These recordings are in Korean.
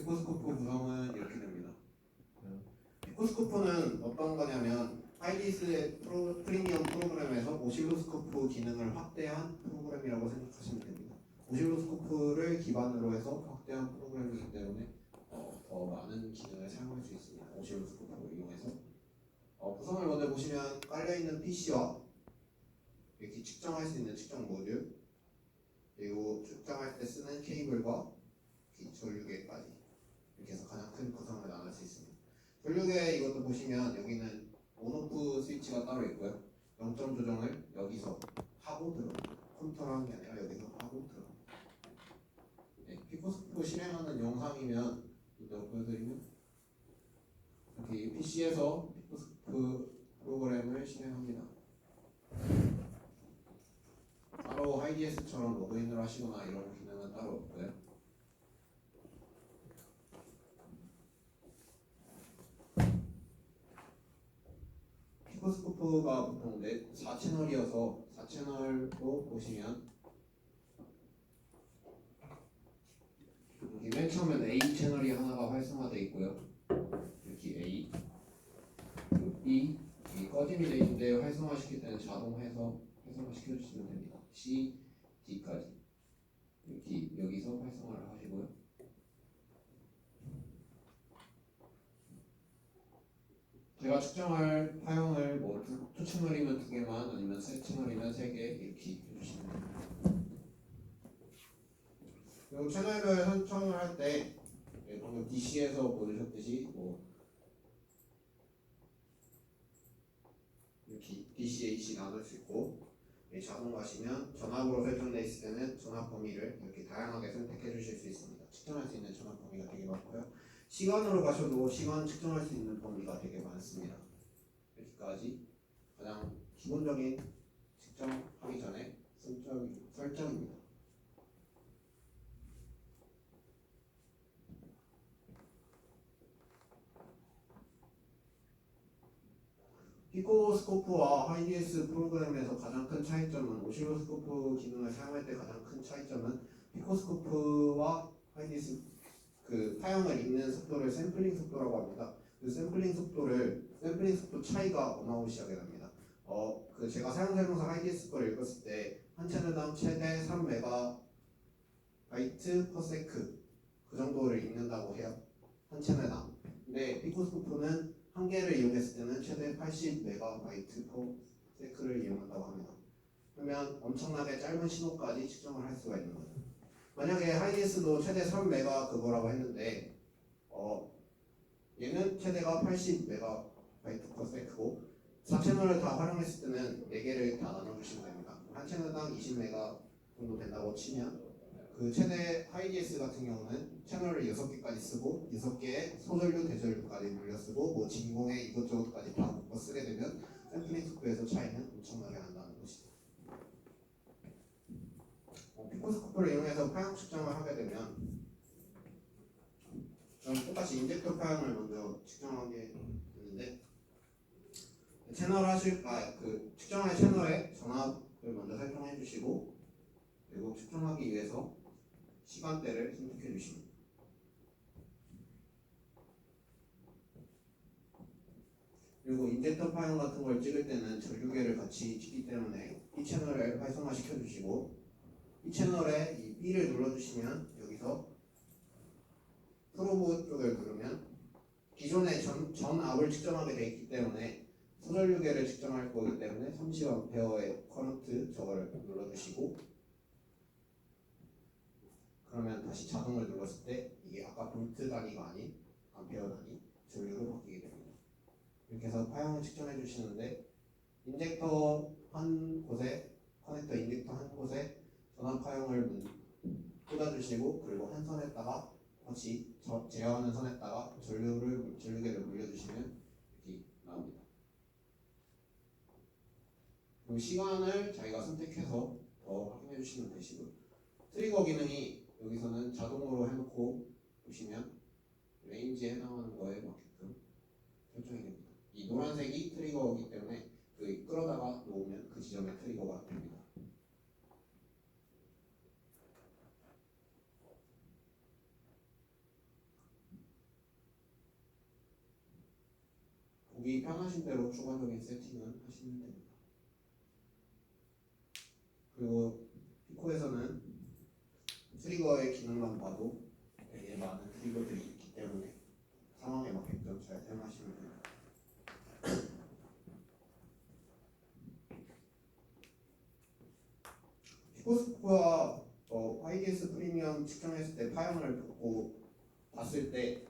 피코스코프 구성은 이렇게 됩니다. 피코스코프는 어떤 거냐면 하이디스의 프리미엄 프로그램에서 오실로스코프 기능을 확대한 프로그램이라고 생각하시면 됩니다. 오실로스코프를 기반으로 해서 확대한 프로그램이기 때문에 더 많은 기능을 사용할 수 있습니다. 오실로스코프를 이용해서 구성을 먼저 보시면 깔려있는 PC와 이렇게 측정할 수 있는 측정 모듈, 그리고 측정할 때 쓰는 케이블과 전류계까지 이렇게 해서 가장 큰 구성을 나눌 수 있습니다. 전류계 이것도 보시면 여기는 온오프 스위치가 따로 있고요. 0점 조정을 여기서 하고 들어갑니다. 컴퓨터로 하는 게 아니라 여기서 하고 들어갑니다. 네, 피코스코프 실행하는 영상이면 이따 보여드리면 이렇게 PC에서 피코스코프 프로그램을 실행합니다. 따로 하이디에스처럼 로그인을 하시거나 이런 기능은 따로 없고요. 피코스코프가 보통 4채널이어서 4채널로 보시면 여기 맨 처음엔 A 채널이 하나가 활성화되어 있고요. 이렇게 A, 그리고 B, 이 꺼짐이 되어 있는데 활성화시킬 때는 자동 활성화시켜주시면 됩니다. C, D까지 이렇게 여기서 활성화를 하시고요. 제가 측정할 파형을 뭐 두 채널이면 2개만 아니면 3채널이면 3개 이렇게 해주시면 됩니다. 그리고 채널을 선정을 할 때 방금 DC에서 보셨듯이 이렇게 DC, AC 나눌 수 있고 자동 가시면 전압으로 설정되어 있을 때는 전압 범위를 이렇게 다양하게 선택해 주실 수 있습니다. 측정할 수 있는 전압 범위가 되게 많고요. 시간으로 가셔도 시간 측정할 수 있는 범위가 되게 많습니다. 여기까지 가장 기본적인 측정하기 전에 설정입니다. 피코스코프와 하이디에스 프로그램에서 가장 큰 차이점은 오실로스코프 기능을 사용할 때 가장 큰 차이점은 피코스코프와 하이디에스 그 파형을 읽는 속도를 샘플링 속도라고 합니다. 그 샘플링 속도 차이가 어마무시하게 납니다. 제가 사용 설명서 하이디에스 거를 읽었을 때 한 채널당 최대 3MB/s 그 정도를 읽는다고 해요. 한 채널당. 근데 피코스코프는 한 개를 이용했을 때는 최대 80MB/s를 이용한다고 합니다. 그러면 엄청나게 짧은 신호까지 측정을 할 수가 있는 거죠. 만약에 하이디에스도 최대 3MB 그거라고 했는데 얘는 최대가 80MB/s고 4채널을 다 활용했을 때는 4개를 다 나눠주시면 됩니다. 한 채널당 20MB 정도 된다고 치면 그 최대 하이디에스 같은 경우는 채널을 6개까지 쓰고 6개의 소전류, 대전류까지 물려 쓰고 뭐 진공에 이것저것까지 다 묶어 쓰게 되면 샘플링 속도에서 차이는 엄청나게 난다는 것이죠. 피코스코프를 이용해서 파형 측정을 하게 되면 저는 똑같이 인젝터 파형을 먼저 측정하게 되는데 측정할 채널의 전압을 먼저 설정해 주시고 그리고 측정하기 위해서 시간대를 선택해 주십니다. 그리고 인젝터 파형 같은 걸 찍을 때는 전류계를 같이 찍기 때문에 이 채널을 활성화시켜 주시고 이 채널에 이 B를 눌러주시면 여기서 프로브 쪽을 누르면 기존의 전압을 측정하게 되어 있기 때문에 소전류계를 측정할 거기 때문에 30A의 커런트 저거를 눌러주시고 그러면 다시 자동을 눌렀을 때 이게 아까 볼트 단위가 아닌 암페어 단위 전류로 바뀌게 됩니다. 이렇게 해서 파형을 측정해 주시는데 인젝터 한 곳에 커넥터 인젝터 한 곳에 전압 파형을 꽂아주시고 그리고 한 선에다가 다시 제어하는 선에다가 전류계를 물려주시면 이렇게 나옵니다. 그리고 시간을 자기가 선택해서 더 확인해 주시면 되시고요. 트리거 기능이 여기서는 자동으로 해놓고 보시면 레인지에 해당하는 거에 맞게끔 설정이 됩니다. 이 노란색이 트리거이기 때문에 끌어다가 놓으면 그 지점에 트리거가 됩니다. 보기 편하신 대로 추가적인 세팅을 하시면 됩니다. 그리고 피코에서는 트리거의 기능만 봐도 되게 많은 트리거들이 있기 때문에 상황에 맞게끔 잘 사용하시면 됩니다. 피코스코프와 YDS 프리미엄 측정했을 때 파형을 봤을 때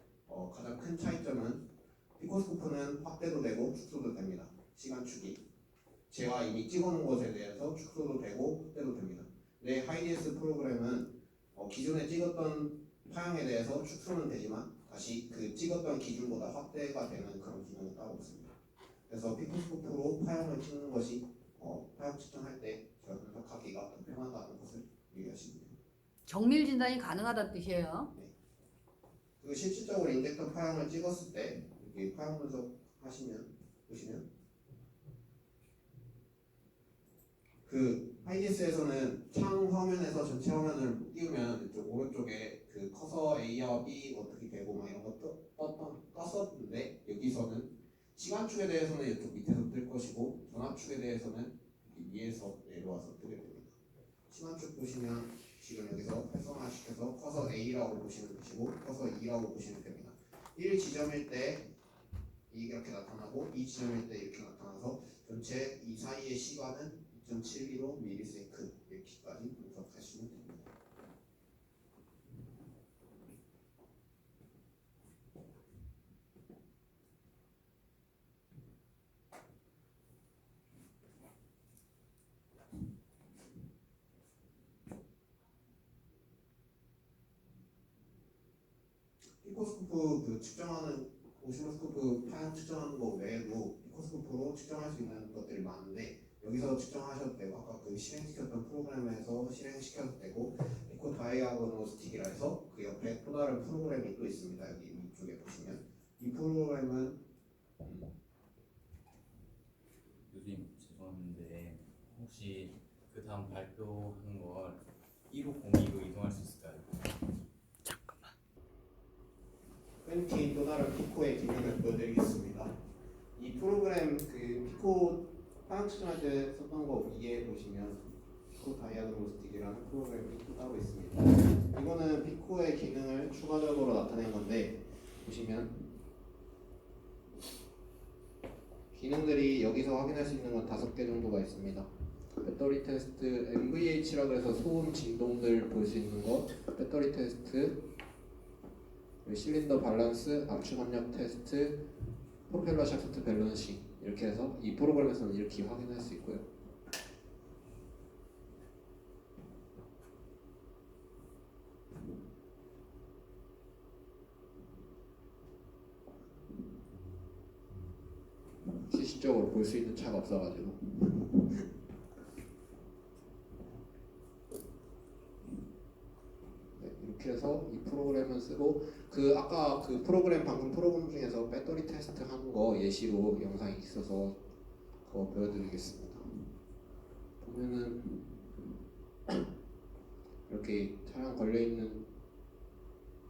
가장 큰 차이점은 피코스코프는 확대도 되고 축소도 됩니다. 시간축이 제가 이미 찍어놓은 것에 대해서 축소도 되고 확대도 됩니다. 내 YDS 프로그램은 기존에 찍었던 파형에 대해서 축소는 되지만 다시 그 찍었던 기준보다 확대가 되는 그런 기능은 따로 없습니다. 그래서 피코스코프로 파형을 찍는 것이 파형 측정할 때 제가 분석하기가 더 편하다는 것을 유의하시면 됩니다. 정밀 진단이 가능하다는 뜻이에요. 네. 그 실질적으로 인젝터 파형을 찍었을 때 이렇게 파형 분석하시면 보시면 그 IDS에서는 창 화면에서 전체 화면을 띄우면 이쪽 오른쪽에 그 커서 A와 B 어떻게 되고 막 이런 거 떴었는데 여기서는 시간축에 대해서는 이쪽 밑에서 뜰 것이고 전압축에 대해서는 위에서 내려와서 뜨게 됩니다. 시간축 보시면 지금 여기서 활성화시켜서 커서 A라고 보시면 되시고 커서 E라고 보시면 됩니다. 1 지점일 때 이렇게 나타나고 2 지점일 때 이렇게 나타나서 전체 이 사이의 시간은 2.715 미리세크 이렇게까지 분석하시면 됩니다. 피코스코프 그 측정하는 오시로스코프 파형 측정하는 거 외에도 피코스코프로 측정할 수 있는 것들이 많은데 여기서 측정하셔도 되고 아까 그 실행시켰던 프로그램에서 실행시켜도 되고 피코 다이아그노스틱이라 해서 그 옆에 또 다른 프로그램이 또 있습니다. 여기 위쪽에 보시면 이 프로그램은 교수님 죄송한데 혹시 그 다음 발표하는 걸 1502로 이동할 수 있을까요? 끈기 또 다른 피코의 기능을 보여드리겠습니다. 이 프로그램 그 피코 파형 측정할 때 썼던 거 위에 보시면 피코 다이아그노스틱이라는 프로그램이 또 따로 있습니다. 이거는 피코의 기능을 추가적으로 나타낸 건데 보시면 기능들이 여기서 확인할 수 있는 건 5개 정도가 있습니다. 배터리 테스트, MVH라고 해서 소음 진동들 볼 수 있는 거, 배터리 테스트, 실린더 밸런스, 압축 압력 테스트, 프로펠러 샤프트 밸런싱 이렇게 해서 이 프로그램에서는 이렇게 확인할 수 있고요. 실질적으로 볼 수 있는 차가 없어가지고 네, 이렇게 해서 이 프로그램을 쓰고 그 아까 그 프로그램 방금 프로그램 중에서 배터리 테스트 하는 거 예시로 영상이 있어서 그거 보여드리겠습니다. 보면은 이렇게 차량 걸려 있는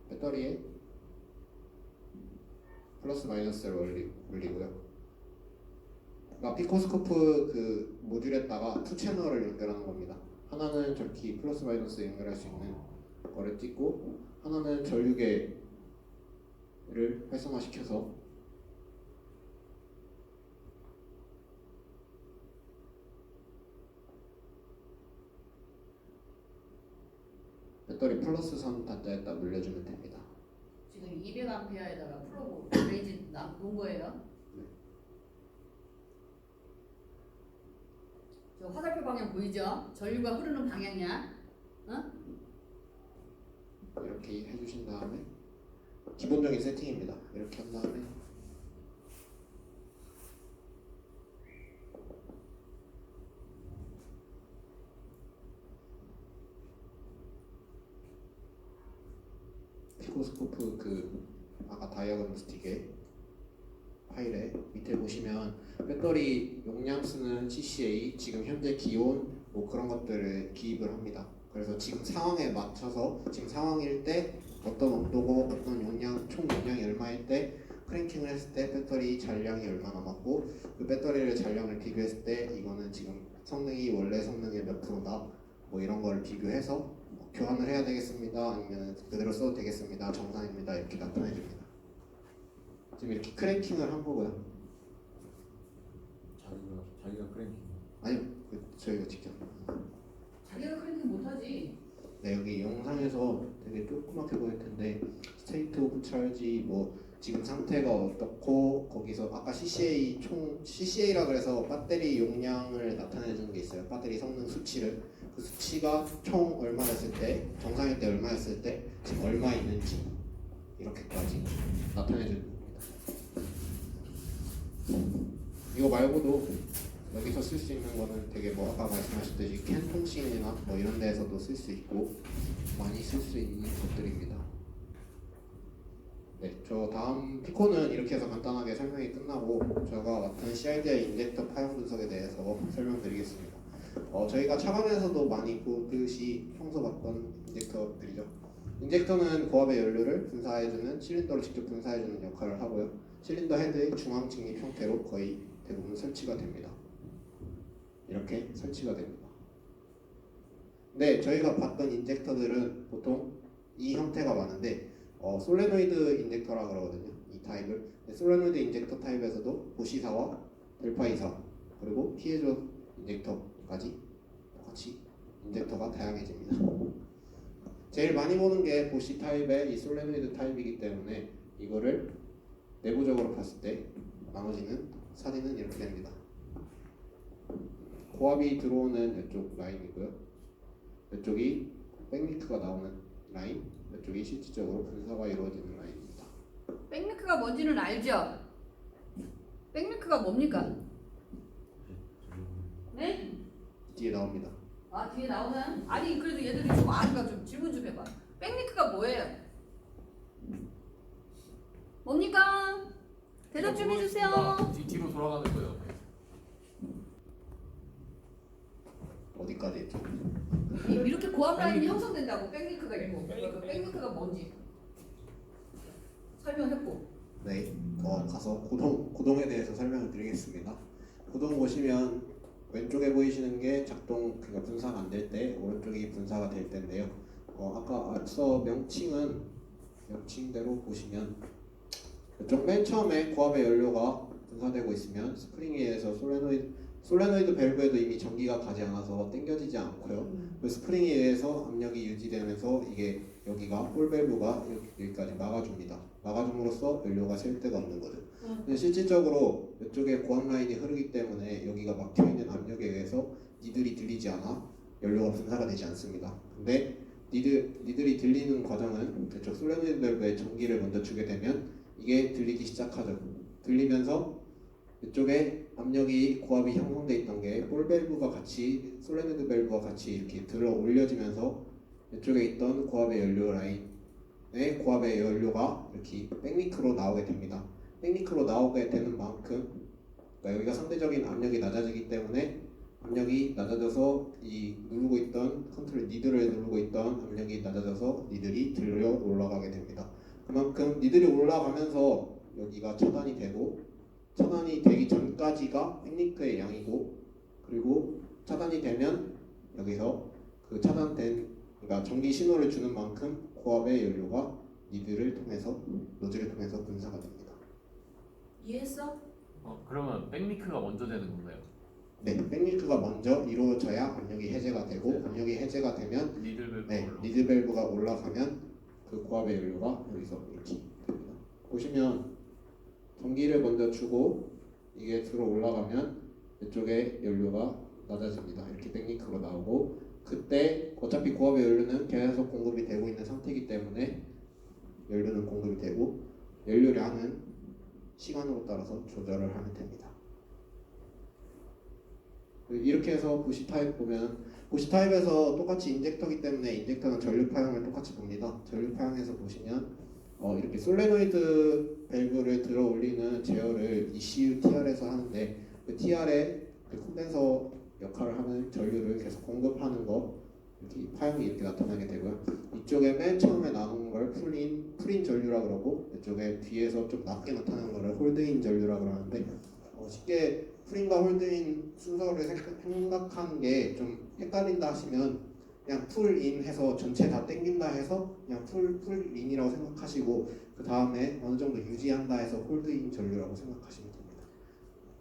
배터리에 플러스 마이너스를 올리고요. 그러니까 피코스코프 그 모듈에다가 투 채널을 연결하는 겁니다. 하나는 저렇게 플러스 마이너스 연결할 수 있는 거를 찍고 하나는 전류계를 활성화시켜서 배터리 플러스 선 단자에다 물려주면 됩니다. 지금 200A에다가 프로브 레인지 놓은 거예요. 네. 저 화살표 방향 보이죠? 전류가 흐르는 방향이야. 이렇게 해주신 다음에 기본적인 세팅입니다. 이렇게 한 다음에 피코스코프 그 아까 다이아그노스틱의 파일에 밑에 보시면 배터리 용량 쓰는 CCA, 지금 현재 기온 뭐 그런 것들을 기입을 합니다. 그래서 지금 상황에 맞춰서 지금 상황일 때 어떤 온도고 어떤 용량 총 용량이 얼마일 때 크랭킹을 했을 때 배터리 잔량이 얼마나 남았고 그 배터리를 잔량을 비교했을 때 이거는 지금 성능이 원래 성능의 몇 프로다 뭐 이런 걸 비교해서 뭐 교환을 해야 되겠습니다 아니면 그대로 써도 되겠습니다 정상입니다 이렇게 나타내 줍니다. 지금 이렇게 크랭킹을 한 거고요. 자기가 크랭킹. 아니요 저희가 직접 자기가 크랭킹 못하지. 네, 여기 영상에서 되게 조그맣게 보일 텐데 스테이트 오브 찰지 뭐 지금 상태가 어떻고 거기서 아까 CCA라 그래서 배터리 용량을 나타내 주는 게 있어요. 배터리 성능 수치를 그 수치가 총 얼마였을 때 정상일 때 얼마였을 때 지금 얼마 있는지 이렇게까지 나타내 주는 겁니다. 이거 말고도 여기서 쓸 수 있는 거는 되게 뭐 아까 말씀하셨듯이 캔 통신이나 뭐 이런 데에서도 쓸 수 있고 많이 쓸 수 있는 것들입니다. 네, 저 다음 피코는 이렇게 해서 간단하게 설명이 끝나고 제가 맡은 CID의 인젝터 파형 분석에 대해서 설명드리겠습니다. 저희가 차관에서도 많이 보듯이 평소 봤던 인젝터들이죠. 인젝터는 고압의 연료를 분사해주는 실린더를 직접 분사해주는 역할을 하고요. 실린더 헤드의 중앙 직립 형태로 거의 대부분 설치가 됩니다. 이렇게 설치가 됩니다. 네, 저희가 봤던 인젝터들은 보통 이 형태가 많은데 솔레노이드 인젝터라 그러거든요. 이 타입을. 네, 솔레노이드 인젝터 타입에서도 보시사와 델파이사 그리고 피에조 인젝터까지 똑같이 인젝터가 다양해집니다. 제일 많이 보는 게 보시 타입의 이 솔레노이드 타입이기 때문에 이거를 내부적으로 봤을 때 나머지는 사진은 이렇게 됩니다. 고압이 들어오는 이쪽 라인이고요. 이쪽이 백리크가 나오는 라인, 이쪽이 실질적으로 분사가 이루어지는 라인입니다. 백리크가 뭔지는 알죠? 백리크가 뭡니까? 네? 뒤에 나옵니다. 아 뒤에 나오면? 아니 그래도 얘들이 좀 아니까 좀 질문 좀 해봐. 백리크가 뭐예요? 뭡니까? 대답 좀 해주세요. 뒤로 돌아가는 거예요. 어디까지 했죠? 이렇게 고압 라인이 형성된다고 백리크가 있고 그 백리크가 뭔지 설명했고. 네, 더 가서 고동에 대해서 설명을 드리겠습니다. 고동 보시면 왼쪽에 보이시는 게 그러니까 분사가 안 될 때 오른쪽이 분사가 될 텐데요. 아까 앞서 명칭대로 보시면 이쪽 맨 처음에 고압의 연료가 분사되고 있으면 스프링에 의해서 솔레노이드 밸브에도 이미 전기가 가지 않아서 당겨지지 않고요. 그 스프링에 의해서 압력이 유지되면서 이게 여기가 홀 밸브가 여기까지 막아줍니다. 막아줌으로써 연료가 셀 데가 없는 거죠. 근데 실질적으로 이쪽에 고압 라인이 흐르기 때문에 여기가 막혀있는 압력에 의해서 니들이 들리지 않아 연료가 분사가 되지 않습니다. 근데 니들이 들리는 과정은 이쪽 솔레노이드 밸브에 전기를 먼저 주게 되면 이게 들리기 시작하죠. 들리면서 이쪽에 압력이 고압이 형성돼 있던 게 홀 밸브가 같이 솔레노이드 밸브가 같이 이렇게 들어 올려지면서 이쪽에 있던 고압의 연료 라인의 고압의 연료가 이렇게 백리크로 나오게 됩니다. 백리크로 나오게 되는 만큼 그러니까 여기가 상대적인 압력이 낮아지기 때문에 압력이 낮아져서 이 누르고 있던 컨트롤 니들을 누르고 있던 압력이 낮아져서 니들이 들려 올라가게 됩니다. 그만큼 니들이 올라가면서 여기가 차단이 되고 차단이 되기 전까지가 백리크의 양이고 그리고 차단이 되면 여기서 그 차단된 그러니까 전기 신호를 주는 만큼 고압의 연료가 니들을 통해서 노즐을 통해서 분사가 됩니다. 이해했어? 그러면 백리크가 먼저 되는 건가요? 네, 백리크가 먼저 이루어져야 압력이 해제가 되고 압력이 해제가 되면 리드 밸브가 올라가면 그 고압의 연료가 여기서 이렇게 됩니다. 보시면 전기를 먼저 주고 이게 들어 올라가면 이쪽에 연료가 낮아집니다. 이렇게 백리크로 나오고 그때 어차피 고압의 연료는 계속 공급이 되고 있는 상태이기 때문에 연료는 공급이 되고 연료량은 시간으로 따라서 조절을 하면 됩니다. 이렇게 해서 부시 타입 보면 부시 타입에서 똑같이 인젝터이기 때문에 인젝터는 전류 파형을 똑같이 봅니다. 전류 파형에서 보시면 이렇게 솔레노이드 밸브를 들어 올리는 제어를 ECU TR에서 하는데 그 TR에 그 콘덴서 역할을 하는 전류를 계속 공급하는 거 이렇게 파형이 이렇게 나타나게 되고요. 이쪽에 맨 처음에 나온 걸 풀인 전류라 그러고 이쪽에 뒤에서 좀 낮게 나타나는 거를 홀드인 전류라 그러는데 쉽게 풀인과 홀드인 순서를 생각하는 게 좀 헷갈린다 하시면 그냥 풀인 해서 전체 다 땡긴다 해서 그냥 풀인이라고 생각하시고 그 다음에 어느 정도 유지한다 해서 홀드인 전류라고 생각하시면 됩니다.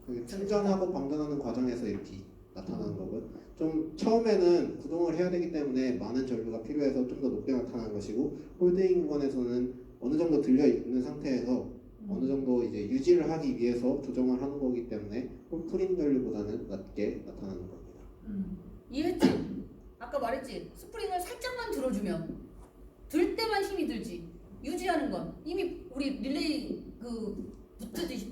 그 충전하고 방전하는 과정에서 이렇게 나타나는 거고요. 좀 처음에는 구동을 해야 되기 때문에 많은 전류가 필요해서 좀 더 높게 나타나는 것이고 홀드인 구간에서는 어느 정도 들려 있는 상태에서 어느 정도 이제 유지를 하기 위해서 조정을 하는 거기 때문에 풀인 전류보다는 낮게 나타나는 겁니다. 이해했지? 아까 말했지? 스프링을 살짝만 들어주면 들 때만 힘이 들지 유지하는 건 이미 우리 릴레이 그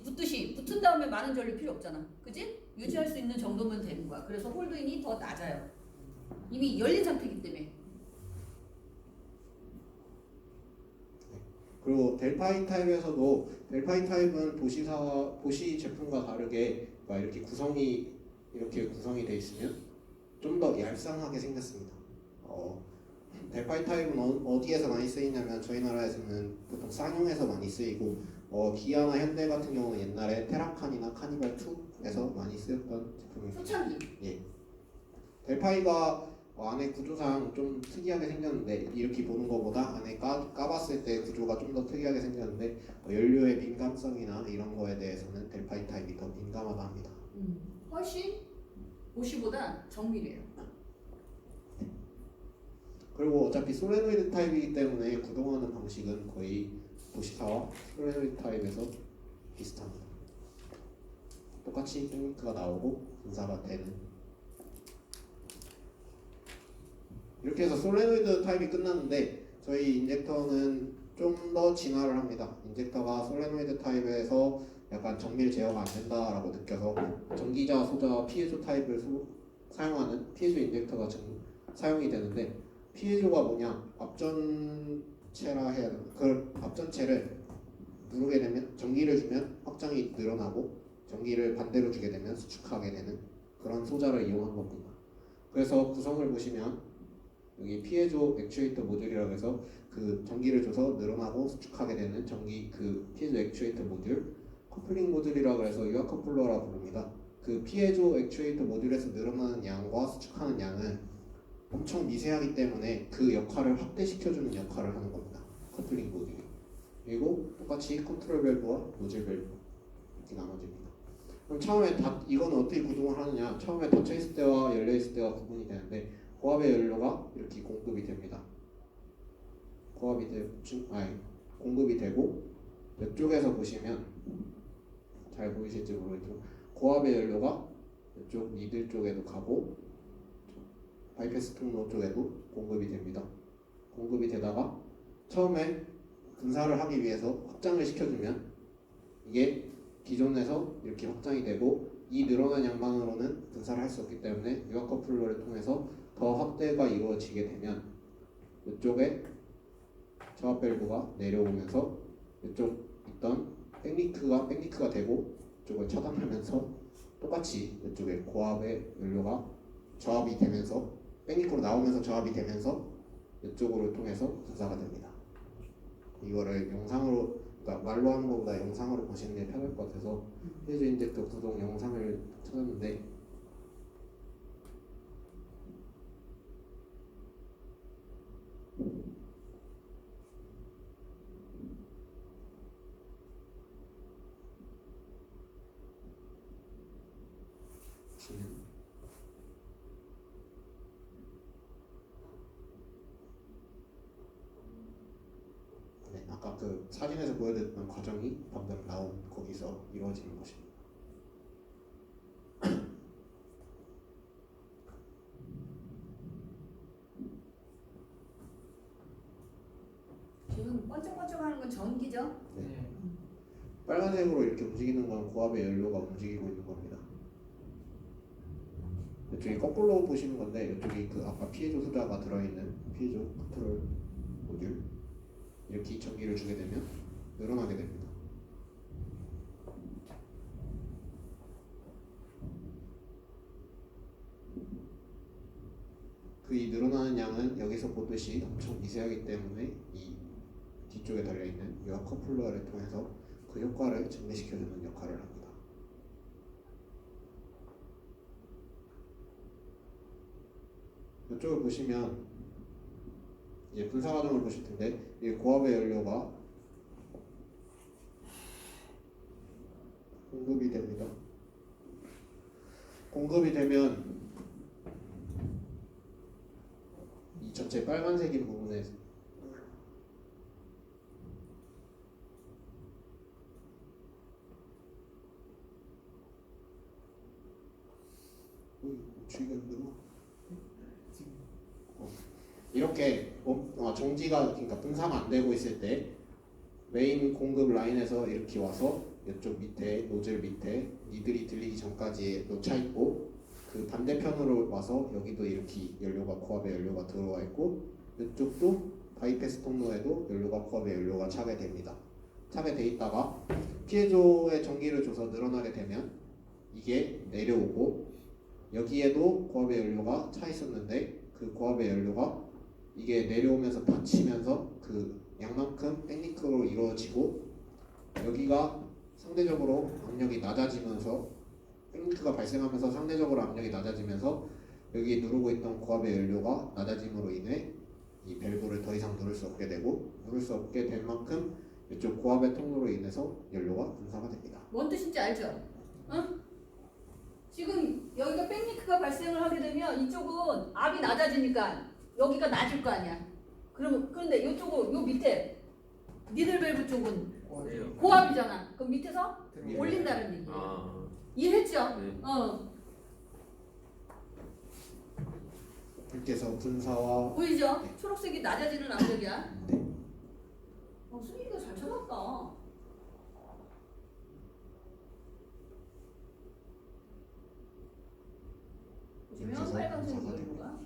붙듯이 붙은 다음에 많은 전류 필요 없잖아. 그지? 유지할 수 있는 정도면 되는 거야. 그래서 홀드인이 더 낮아요. 이미 열린 상태이기 때문에. 그리고 델파인 타입에서도 델파인 타입은 보시 제품과 다르게 이렇게 구성이 돼 있으면 좀 더 얄쌍하게 생겼습니다. 델파인 타입은 어디에서 많이 쓰이냐면 저희 나라에서는 보통 쌍용에서 많이 쓰이고 기아나 현대 같은 경우는 옛날에 테라칸이나 카니발 2에서 많이 쓰였던 제품입니다. 초창기. 예. 델파이가 안에 구조상 좀 특이하게 생겼는데 이렇게 보는 것보다 안에 까봤을 때 구조가 좀 더 특이하게 생겼는데 연료의 민감성이나 이런 거에 대해서는 델파이 타입이 더 민감하다 합니다. 훨씬 보시보다 정밀해요. 그리고 어차피 솔레노이드 타입이기 때문에 구동하는 방식은 거의 보시사와 솔레노이드 타입에서 비슷합니다. 똑같이 테크니크가 나오고 분사가 되는. 이렇게 해서 솔레노이드 타입이 끝났는데 저희 인젝터는 좀 더 진화를 합니다. 인젝터가 솔레노이드 타입에서 약간 정밀 제어가 안 된다라고 느껴서 전기자, 소자, 피에조 타입을 사용하는 피에조 인젝터가 사용이 되는데 피에조가 뭐냐? 앞전체라 해야 되나? 그 앞전체를 누르게 되면 전기를 주면 확장이 늘어나고 전기를 반대로 주게 되면 수축하게 되는 그런 소자를 이용한 겁니다. 그래서 구성을 보시면 여기 피에조 액추에이터 모듈이라고 해서 그 전기를 줘서 늘어나고 수축하게 되는 그 피에조 액추에이터 모듈, 커플링 모듈이라고 해서 유압 커플러라 부릅니다. 그 피에조 액추에이터 모듈에서 늘어나는 양과 수축하는 양은 엄청 미세하기 때문에 그 역할을 확대시켜주는 역할을 하는 겁니다. 커플링 모듈이. 그리고 똑같이 컨트롤 밸브와 노즐 밸브 이렇게 나눠집니다. 그럼 처음에 이건 어떻게 구동을 하느냐? 처음에 닫혀 있을 때와 열려 있을 때가 구분이 되는데 고압의 연료가 이렇게 공급이 됩니다. 공급이 되고 이쪽에서 보시면 잘 보이실지 모르겠지만 고압의 연료가 이쪽 니들 쪽에도 가고 바이패스 통로 쪽에도 공급이 됩니다. 공급이 되다가 처음에 분사를 하기 위해서 확장을 시켜주면 이게 기존에서 이렇게 확장이 되고 이 늘어난 양만으로는 분사를 할 수 없기 때문에 유압 커플러를 통해서 더 확대가 이루어지게 되면 이쪽에 저압 밸브가 내려오면서 이쪽 있던 백니크가 되고 이쪽을 차단하면서 똑같이 이쪽에 고압의 연료가 저압이 되면서 백니크로 나오면서 저압이 되면서 이쪽으로 통해서 분사가 됩니다. 이거를 영상으로 그러니까 말로 하는 것보다 영상으로 보시는 게 편할 것 같아서 피에조 인젝터 구동 영상을 찾았는데 네, 아까 그 사진에서 보여드렸던 과정이 방금 나온 거기서 이루어지는 것입니다. 지금 번쩍번쩍하는 건 전기죠? 네. 빨간색으로 이렇게 움직이는 건 고압의 연료가 움직이고 있는 겁니다. 이쪽이 거꾸로 보시는 건데 이쪽이 그 아까 피에조 소자가 들어있는 피에조 컨트롤 모듈 이렇게 전기를 주게 되면 늘어나게 됩니다. 그 이 늘어나는 양 영향은 여기서 보듯이 엄청 미세하기 때문에 이 뒤쪽에 달려있는 유압 커플러를 통해서 그 효과를 증대시켜주는 역할을 합니다. 이쪽을 보시면 이제 분사 과정을 보실 텐데 이 고압의 연료가 공급이 됩니다. 공급이 되면 이 전체 빨간색인 부분에 주의가 힘들어. 이렇게 정지가 그러니까 분사가 안 되고 있을 때 메인 공급 라인에서 이렇게 와서 이쪽 밑에 노즐 밑에 니들이 들리기 전까지 놓쳐 있고 그 반대편으로 와서 여기도 이렇게 연료가 고압의 연료가 들어와 있고 이쪽도 바이패스 통로에도 연료가 고압의 연료가 차게 됩니다. 차게 돼 있다가 피에조의 전기를 줘서 늘어나게 되면 이게 내려오고 여기에도 고압의 연료가 차 있었는데 그 고압의 연료가 이게 내려오면서 닫히면서 그 양만큼 백니크로 이루어지고 여기가 상대적으로 압력이 낮아지면서 백니크가 발생하면서 상대적으로 압력이 낮아지면서 여기 누르고 있던 고압의 연료가 낮아짐으로 인해 이 밸브를 더 이상 누를 수 없게 되고 누를 수 없게 될 만큼 이쪽 고압의 통로로 인해서 연료가 분사가 됩니다. 뭔 뜻인지 알죠? 응? 지금 여기가 백니크가 발생을 하게 되면 이쪽은 압이 낮아지니까 여기가 낮을 거 아니야. 그런데 이쪽은 요 밑에 니들 밸브 쪽은 고압이잖아. 그럼 밑에서 올린다는 얘기예요. 아, 이해했죠? 네. 이렇게 해서 분사와 보이죠? 초록색이 낮아지는 압력이야. 승희가 잘 찾았다. 보시면 그래서 빨간색이 분사가 보이는 거야.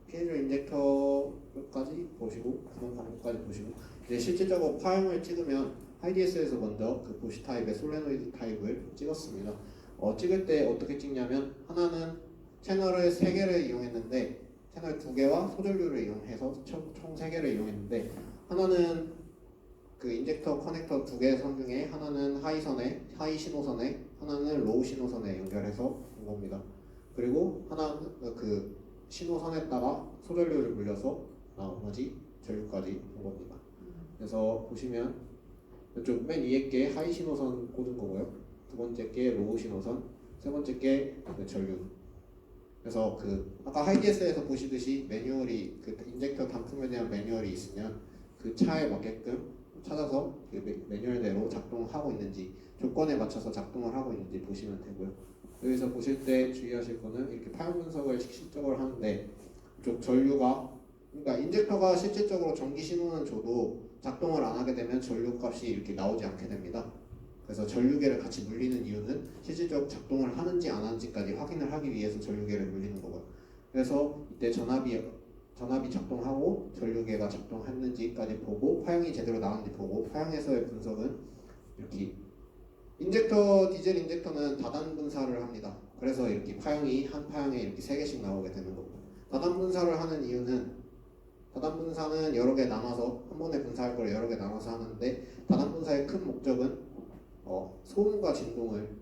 피에조 인젝터까지 보시고 그런 방법까지 보시고 이제 실질적으로 파형을 찍으면 하이디에스에서 먼저 그 보시 타입의 솔레노이드 타입을 찍었습니다. 찍을 때 어떻게 찍냐면 하나는 채널을 3개를 이용했는데 채널 2개와 소전류를 이용해서 총 3개를 이용했는데 하나는 그 인젝터 커넥터 2개 선 중에 하나는 하이 신호선에 하나는 로우 신호선에 연결해서 온 겁니다. 그리고 하나는 그 신호선에다가 소전류를 물려서 나머지 전류까지 온 겁니다. 그래서 보시면 이쪽 맨 위에 게 하이 신호선 꽂은 거고요. 두 번째 게 로우 신호선, 세 번째 게 전류. 그래서 그 아까 하이디에스에서 보시듯이 매뉴얼이 그 인젝터 단품에 대한 매뉴얼이 있으면 그 차에 맞게끔 찾아서 그 매뉴얼대로 작동하고 있는지 조건에 맞춰서 작동을 하고 있는지 보시면 되고요. 여기서 보실 때 주의하실 거는 이렇게 파형 분석을 실질적으로 하는데 이쪽 전류가 그러니까 인젝터가 실질적으로 전기 신호는 줘도 작동을 안 하게 되면 전류 값이 이렇게 나오지 않게 됩니다. 그래서 전류계를 같이 물리는 이유는 실질적으로 작동을 하는지 안 하는지까지 확인을 하기 위해서 전류계를 물리는 거고요. 그래서 이때 전압이 작동하고 전류계가 작동했는지까지 보고 파형이 제대로 나왔는지 보고 파형에서의 분석은 이렇게 디젤 인젝터는 다단 분사를 합니다. 그래서 이렇게 파형이 한 파형에 이렇게 3개씩 나오게 되는 거고 다단 분사를 하는 이유는 다단 분사는 여러 개 나눠서 한 번에 분사할 걸 여러 개 나눠서 하는데 다단 분사의 큰 목적은 소음과 진동을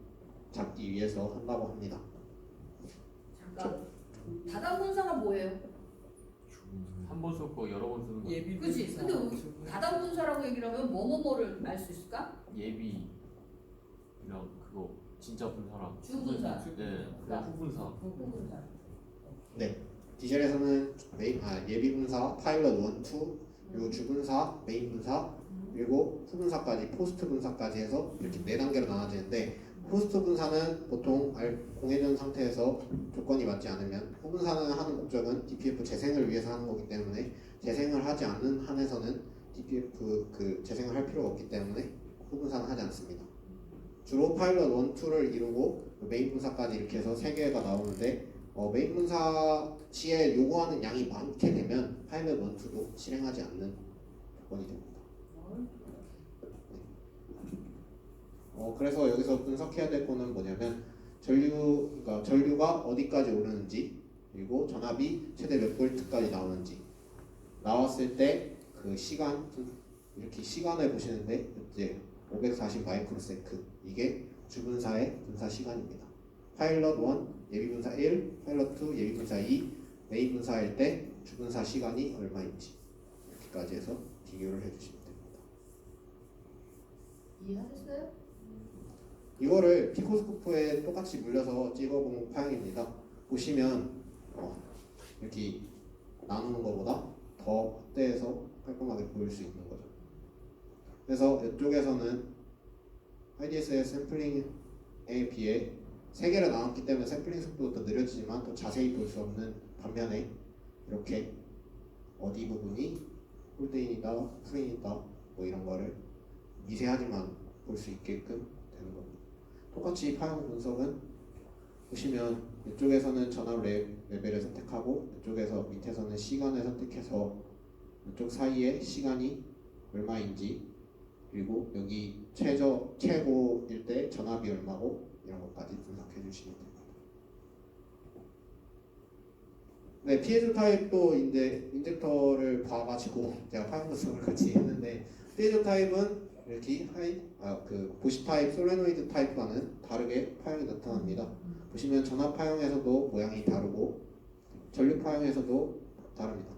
잡기 위해서 한다고 합니다. 잠깐. 다단 분사가 뭐예요? 한 번 썼고 여러 번 쓰는 거. 예비 그치? 근데 다단 분사라고 얘기를 하면 뭐뭐뭐를 알 수 있을까? 예비 이런 그거 진짜 분사랑 주분사. 네, 그냥 후분사. 분사. 네, 디젤에서는 예비 분사, 파일럿 1, 2, 그리고 주분사, 메인 분사, 그리고 후분사까지 포스트 분사까지 해서 이렇게 4단계로 나눠지는데 포스트 분사는 보통 공회전 상태에서 조건이 맞지 않으면 후분사는 하는 목적은 DPF 재생을 위해서 하는 거기 때문에 재생을 하지 않는 한에서는 DPF 그 재생을 할 필요가 없기 때문에 후분사는 하지 않습니다. 주로 파일럿 1, 2를 이루고 메인 분사까지 이렇게 해서 3개가 나오는데 메인 분사 시에 요구하는 양이 많게 되면 파일럿 1, 2도 실행하지 않는 조건이 됩니다. 그래서 여기서 분석해야 될 거는 뭐냐면 그러니까 전류가 어디까지 오르는지 그리고 전압이 최대 몇 볼트까지 나오는지 나왔을 때 그 시간 이렇게 시간을 보시는데 이제 540 마이크로세크 이게 주분사의 분사 시간입니다. 파일럿 1 예비 분사 1, 파일럿 2 예비 분사 2 메인 분사일 때 주분사 시간이 얼마인지 이렇게까지 해서 비교를 해주시면 됩니다. 이해하셨어요? 이거를 피코스코프에 똑같이 물려서 찍어본 파형입니다. 보시면 이렇게 나누는 것보다 더 확대해서 깔끔하게 보일 수 있는 거죠. 그래서 이쪽에서는 IDS의 샘플링에 비해 3개를 나눴기 때문에 샘플링 속도가 더 느려지지만 더 자세히 볼 수 없는 반면에 이렇게 어디 부분이 홀드인이다, 풀인이다 뭐 이런 거를 미세하지만 볼 수 있게끔 되는 겁니다. 똑같이 파형 분석은 보시면 이쪽에서는 전압 레벨을 선택하고 이쪽에서 밑에서는 시간을 선택해서 이쪽 사이에 시간이 얼마인지 그리고 여기 최고일 때 전압이 얼마고 이런 것까지 분석해 주시면 됩니다. 네, 피에조 타입도 이제 인젝터를 봐가지고 제가 파형 분석을 같이 했는데 피에조 타입은 이렇게 보시 타입, 솔레노이드 타입과는 다르게 파형이 나타납니다. 보시면 전압 파형에서도 모양이 다르고 전류 파형에서도 다릅니다.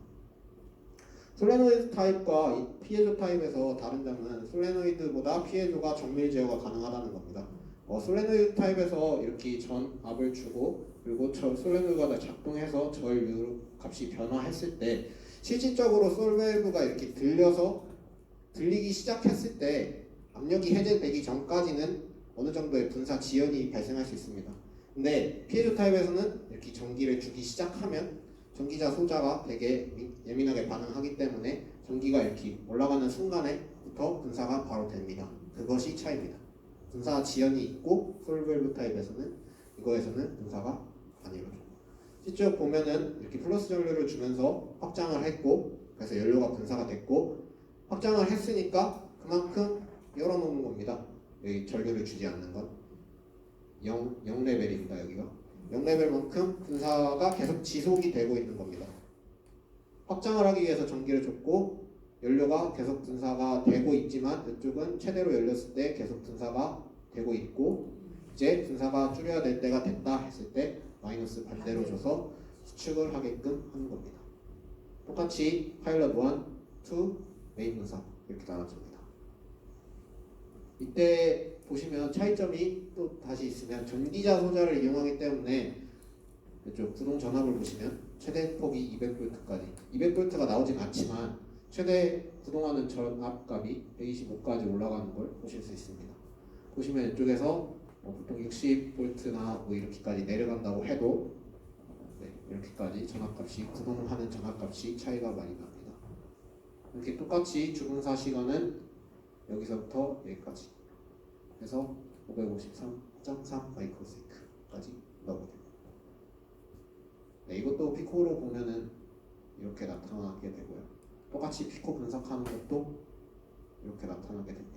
솔레노이드 타입과 이 피에조 타입에서 다른 점은 솔레노이드보다 피에조가 정밀 제어가 가능하다는 겁니다. 솔레노이드 타입에서 이렇게 전압을 주고 그리고 솔레노이드가 작동해서 전류 값이 변화했을 때 실질적으로 솔밸브가 이렇게 들리기 시작했을 때 압력이 해제되기 전까지는 어느 정도의 분사 지연이 발생할 수 있습니다. 근데 피에조 타입에서는 이렇게 전기를 주기 시작하면 전기자 소자가 되게 예민하게 반응하기 때문에 전기가 이렇게 올라가는 순간에부터 분사가 바로 됩니다. 그것이 차이입니다. 분사 지연이 있고 솔밸브 타입에서는 이거에서는 분사가 안 이루어져요. 실제 보면은 이렇게 플러스 전류를 주면서 확장을 했고 그래서 연료가 분사가 됐고 확장을 했으니까 그만큼 열어놓는 겁니다. 여기 전류를 주지 않는 건 0 레벨입니다. 여기가 0 레벨만큼 분사가 계속 지속이 되고 있는 겁니다. 확장을 하기 위해서 전기를 줬고 연료가 계속 분사가 되고 있지만 이쪽은 최대로 열렸을 때 계속 분사가 되고 있고 이제 분사가 줄여야 될 때가 됐다 했을 때 마이너스 반대로 줘서 수축을 하게끔 하는 겁니다. 똑같이 파일럿 1, 2, 메인 분사 이렇게 나눠집니다. 이때 보시면 차이점이 또 다시 있으면 전기자 소자를 이용하기 때문에 이쪽 구동 전압을 보시면 최대 폭이 200V까지 200V가 나오진 않지만 최대 구동하는 전압값이 125까지 올라가는 걸 보실 수 있습니다. 보시면 이쪽에서 보통 60V나 뭐 이렇게까지 내려간다고 해도 이렇게까지 전압값이 구동하는 전압값이 차이가 많이 납니다. 이렇게 똑같이 주분사 시간은 여기서부터 여기까지 해서 553.3 마이크로세크까지 넣어보게 됩니다. 이것도 피코로 보면은 이렇게 나타나게 되고요. 똑같이 피코 분석하는 것도 이렇게 나타나게 됩니다.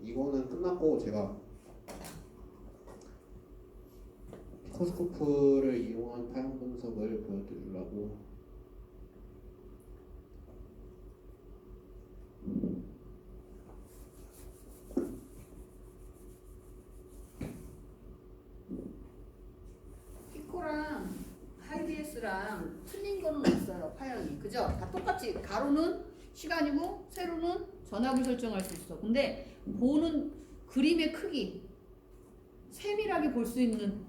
이거는 끝났고 제가 피코스코프를 이용한 파형 분석을 보여드리려고 피코랑 하이디에스랑 틀린 거는 없어요. 파형이 그죠? 다 똑같이 가로는 시간이고 세로는 전압을 설정할 수 있어. 근데 보는 그림의 크기 세밀하게 볼 수 있는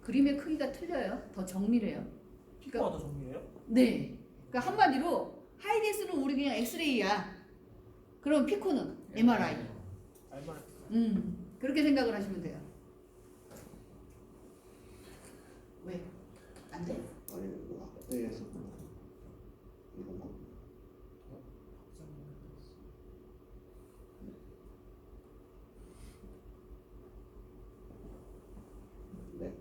그림의 크기가 틀려요. 더 정밀해요. 피코가 더 정밀해요? 네. 그러니까 한마디로 하이디에스는 우리 그냥 엑스레이야. 그럼 피코는 MRI. 알만. 그렇게 생각을 하시면 돼요. 왜? 안 돼? 아니 뭐 확대해서 이런 거 네.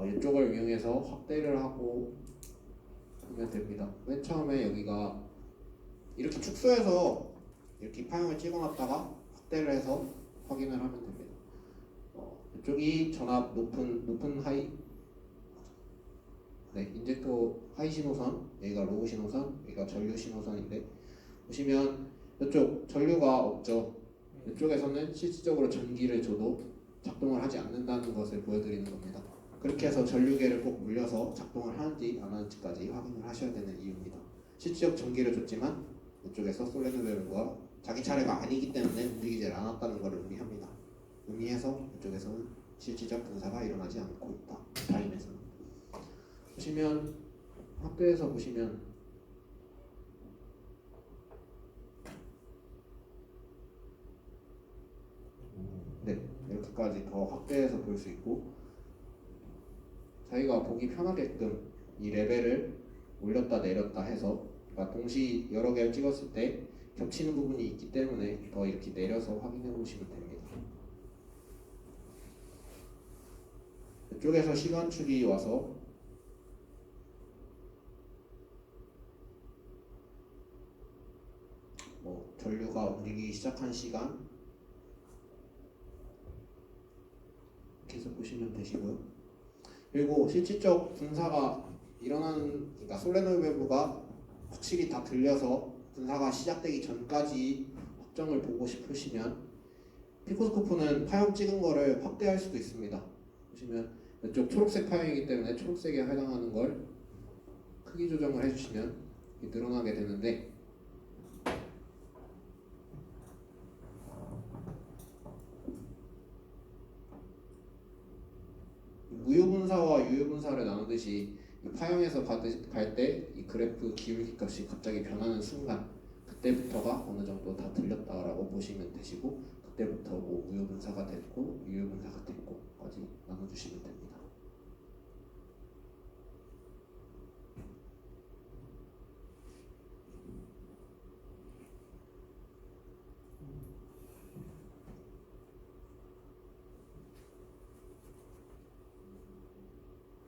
이쪽을 이용해서 확대를 하고 하면 됩니다. 맨 처음에 여기가 이렇게 축소해서 이렇게 파형을 찍어놨다가 확대를 해서 확인을 하면 됩니다. 이쪽이 전압 높은 하이, 네, 인젝터 하이 신호선, 여기가 로우 신호선, 여기가 전류 신호선인데 보시면 이쪽 전류가 없죠. 이쪽에서는 실질적으로 전기를 줘도 작동을 하지 않는다는 것을 보여드리는 겁니다. 그렇게 해서 전류계를 꼭 물려서 작동을 하는지 안 하는지까지 확인을 하셔야 되는 이유입니다. 실질적 전기를 줬지만 이쪽에서 솔레노벨브가 자기 차례가 아니기 때문에 움직이지 않았다는 것을 의미합니다. 의미해서 이쪽에서는 실질적 분사가 일어나지 않고 있다. 타임에서는. 보시면 확대해서 보시면 네, 이렇게까지 더 확대해서 볼 수 있고 자기가 보기 편하게끔 이 레벨을 올렸다 내렸다 해서 그러니까 동시 여러 개를 찍었을 때 겹치는 부분이 있기 때문에 더 이렇게 내려서 확인해 보시면 됩니다. 이쪽에서 시간축이 와서 전류가 움직이기 시작한 시간 이렇게 해서 보시면 되시고요. 그리고 실질적 분사가 일어나는 그러니까 솔레노이드 확실히 다 들려서 분사가 시작되기 전까지 확정을 보고 싶으시면 피코스코프는 파형 찍은 거를 확대할 수도 있습니다. 보시면 이쪽 초록색 파형이기 때문에 초록색에 해당하는 걸 크기 조정을 해주시면 늘어나게 되는데 무효분사와 유효분사를 나누듯이 이 파형에서 갈 때 이 그래프 기울기 값이 갑자기 변하는 순간 그때부터가 어느 정도 다 들렸다라고 보시면 되시고 그때부터 뭐 무효분사가 됐고 유효분사가 됐고까지 나눠주시면 됩니다.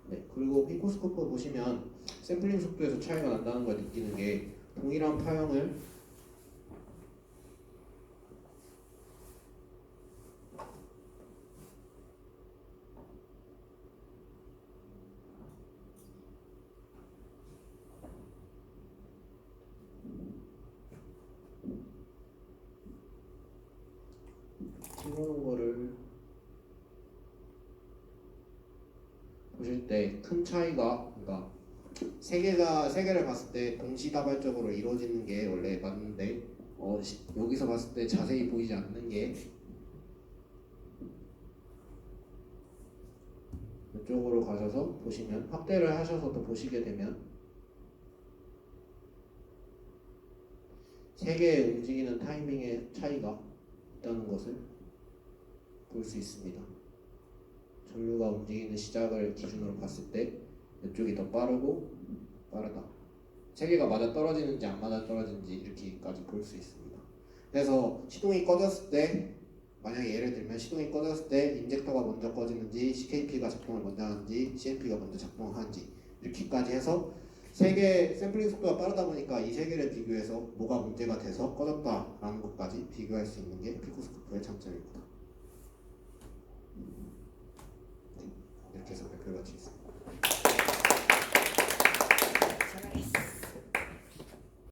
네, 그리고 피코스코프 보시면 샘플링 속도에서 차이가 난다는 걸 느끼는 게 동일한 파형을 찍어놓은 거를 보실 때 큰 차이가 그러니까 세 개를 봤을 때 동시다발적으로 이루어지는 게 원래 맞는데 여기서 봤을 때 자세히 보이지 않는 게 이쪽으로 가셔서 보시면 확대를 하셔서 또 보시게 되면 세 개의 움직이는 타이밍의 차이가 있다는 것을 볼 수 있습니다. 전류가 움직이는 시작을 기준으로 봤을 때 이쪽이 더 빠르고 빠르다. 세 개가 맞아 떨어지는지 안 맞아 떨어지는지 이렇게까지 볼 수 있습니다. 그래서 시동이 꺼졌을 때 만약에 예를 들면 시동이 꺼졌을 때 인젝터가 먼저 꺼지는지 CKP가 작동을 먼저 하는지 CMP가 먼저 작동하는지 이렇게까지 해서 세 개 샘플링 속도가 빠르다 보니까 이 세 개를 비교해서 뭐가 문제가 돼서 꺼졌다라는 것까지 비교할 수 있는 게 피코스코프의 장점입니다. 이렇게 해서 발표를 마치겠습니다.